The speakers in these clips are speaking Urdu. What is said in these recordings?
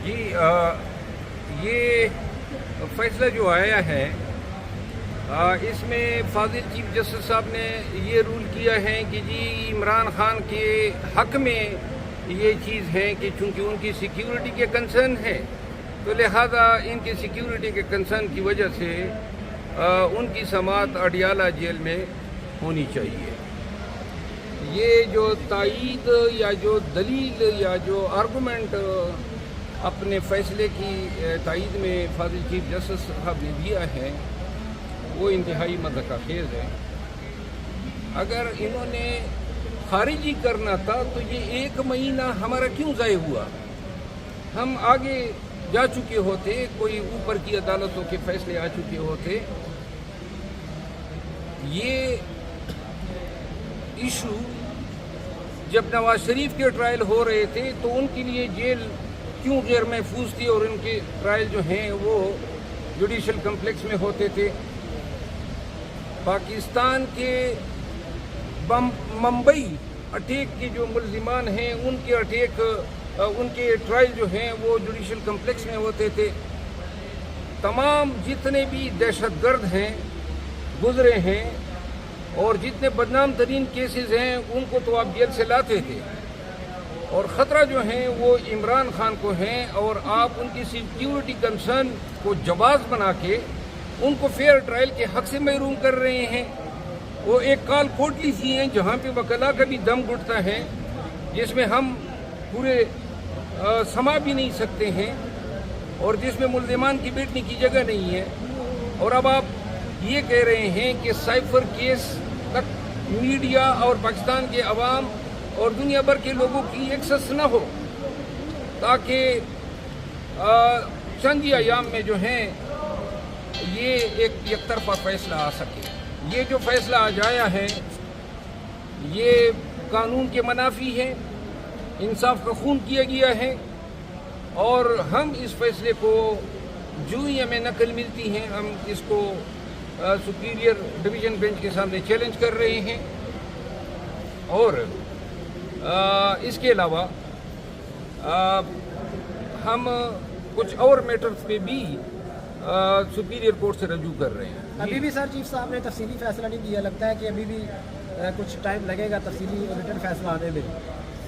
جی یہ فیصلہ جو آیا ہے اس میں فاضل چیف جسٹس صاحب نے یہ رول کیا ہے کہ جی عمران خان کے حق میں یہ چیز ہے کہ چونکہ ان کی سیکیورٹی کے کنسرن ہے تو لہذا ان کی سیکیورٹی کے کنسرن کی وجہ سے ان کی سماعت اڈیالہ جیل میں ہونی چاہیے۔ یہ جو تائید یا جو دلیل یا جو آرگومنٹ اپنے فیصلے کی تائید میں فاضل چیف جسٹس صاحب نے دیا ہے وہ انتہائی مذاق خیز ہے۔ اگر انہوں نے خارجی کرنا تھا تو یہ 1 مہینہ ہمارا کیوں ضائع ہوا؟ ہم آگے جا چکے ہوتے، کوئی اوپر کی عدالتوں کے فیصلے آ چکے ہوتے۔ یہ ایشو جب نواز شریف کے ٹرائل ہو رہے تھے تو ان کے لیے جیل کیوں غیر محفوظ تھی اور ان کے ٹرائل جو ہیں وہ جوڈیشل کمپلیکس میں ہوتے تھے؟ پاکستان کے ممبئی اٹیک کے جو ملزمان ہیں ان کے ٹرائل جو ہیں وہ جوڈیشل کمپلیکس میں ہوتے تھے۔ تمام جتنے بھی دہشت گرد ہیں گزرے ہیں اور جتنے بدنام ترین کیسز ہیں ان کو تو آپ جیل سے لاتے تھے، اور خطرہ جو ہیں وہ عمران خان کو ہیں، اور آپ ان کی سیکیورٹی کنسرن کو جواز بنا کے ان کو فیئر ٹرائل کے حق سے محروم کر رہے ہیں۔ وہ ایک کال کوٹلی سی ہیں جہاں پہ وکلا کا بھی دم گھٹتا ہے، جس میں ہم پورے سما بھی نہیں سکتے ہیں اور جس میں ملزمان کی بیٹھنے کی جگہ نہیں ہے، اور اب آپ یہ کہہ رہے ہیں کہ سائفر کیس تک میڈیا اور پاکستان کے عوام اور دنیا بھر کے لوگوں کی ایکسس نہ ہو تاکہ چند ہی ایام میں جو ہیں یہ ایک طرفہ فیصلہ آ سکے۔ یہ جو فیصلہ آج آیا ہے یہ قانون کے منافی ہے، انصاف کا خون کیا گیا ہے، اور ہم اس فیصلے کو جو ہی ہمیں نقل ملتی ہے ہم اس کو سپیریئر ڈویژن بینچ کے سامنے چیلنج کر رہے ہیں، اور اس کے علاوہ ہم کچھ اور میٹرز پہ بھی سپیریئر کورٹ سے رجوع کر رہے ہیں۔ ابھی بھی سر چیف صاحب نے تفصیلی فیصلہ نہیں دیا، لگتا ہے کہ ابھی بھی کچھ ٹائم لگے گا تفصیلی ریٹن فیصلہ آنے میں،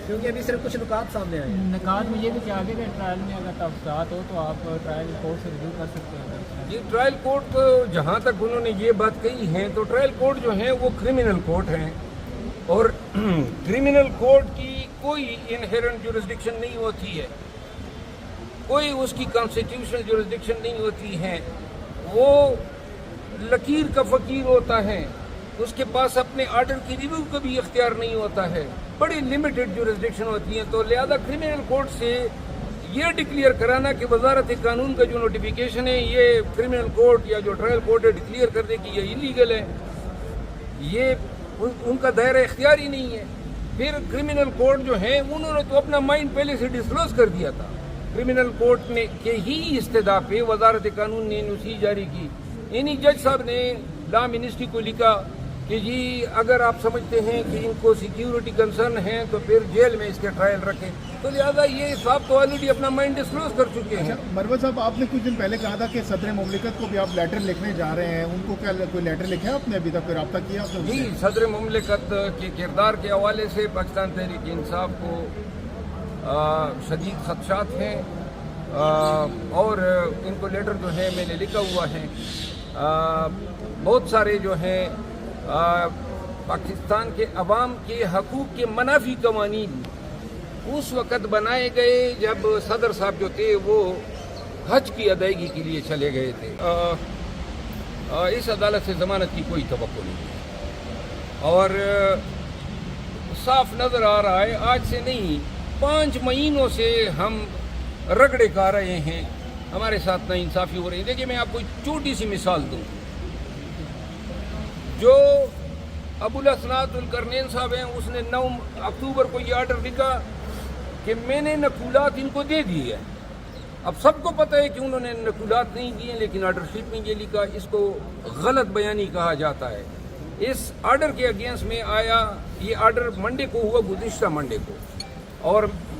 کیونکہ ابھی صرف کچھ نکات سامنے آئے ہیں۔ نکات میں یہ بھی کیا کہ ٹرائل میں اگر تفصیلات ہو تو آپ ٹرائل کورٹ سے رجوع کر سکتے ہیں۔ یہ ٹرائل کورٹ جہاں تک انہوں نے یہ بات کہی ہے تو ٹرائل کورٹ جو ہیں وہ کرمنل کورٹ ہیں، اور کرمنل کورٹ کی کوئی انہیرنٹ جورسڈکشن نہیں ہوتی ہے، کوئی اس کی کانسٹیٹیوشنل جورسڈکشن نہیں ہوتی ہے۔ وہ لکیر کا فقیر ہوتا ہے، اس کے پاس اپنے آرڈر کی ریویو کا بھی اختیار نہیں ہوتا ہے، بڑی لمیٹڈ جورسڈکشن ہوتی ہیں۔ تو لہذا کرمنل کورٹ سے یہ ڈکلیئر کرانا کہ وزارت قانون کا جو نوٹیفیکیشن ہے یہ کرمنل کورٹ یا جو ٹرائل کورٹ ہے ڈکلیئر کر دے کہ یہ انلیگل ہے، یہ ان کا دائرہ اختیار ہی نہیں ہے۔ پھر کرمنل کورٹ جو ہے انہوں نے تو اپنا مائنڈ پہلے سے ڈسکلوز کر دیا تھا۔ کرمنل کورٹ نے کے ہی استدعا پہ وزارت قانون نے NOC جاری کی، انہی جج صاحب نے لا منسٹری کو لکھا کہ جی اگر آپ سمجھتے ہیں کہ ان کو سیکیورٹی کنسرن ہے تو پھر جیل میں اس کے ٹرائل رکھیں۔ تو لہٰذا یہ صاحب تو آلریڈی اپنا مائنڈ ڈسکلوز کر چکے ہیں۔ مروت صاحب، آپ نے کچھ دن پہلے کہا تھا کہ صدر مملکت کو بھی آپ لیٹر لکھنے جا رہے ہیں، ان کو کیا کوئی لیٹر لکھا ہے آپ نے؟ ابھی تک کوئی رابطہ کیا آپ نے؟ جی، صدر مملکت کے کردار کے حوالے سے پاکستان تحریک انصاف کو شدید خدشات ہیں، اور ان کو لیٹر جو ہے میں نے لکھا ہوا ہے۔ بہت سارے جو ہیں پاکستان کے عوام کے حقوق کے منافی قوانین اس وقت بنائے گئے جب صدر صاحب جو تھے وہ حج کی ادائیگی کے لیے چلے گئے تھے۔ اس عدالت سے ضمانت کی کوئی توقع نہیں ہے، اور صاف نظر آ رہا ہے آج سے نہیں 5 مہینوں سے ہم رگڑے کھا رہے ہیں، ہمارے ساتھ ناانصافی ہو رہی ہے۔ دیکھیے میں آپ کو چھوٹی سی مثال دوں، جو ابوالحسنات القرنین صاحب ہیں اس نے 9 اکتوبر کو یہ آرڈر لکھا کہ میں نے نقولات ان کو دے دی ہے۔ اب سب کو پتہ ہے کہ انہوں نے نقولات نہیں دیے، لیکن آرڈر شیٹ میں یہ لکھا، اس کو غلط بیانی کہا جاتا ہے۔ اس آرڈر کے اگینسٹ میں آیا، یہ آرڈر منڈے کو ہوا، گزشتہ منڈے کو، اور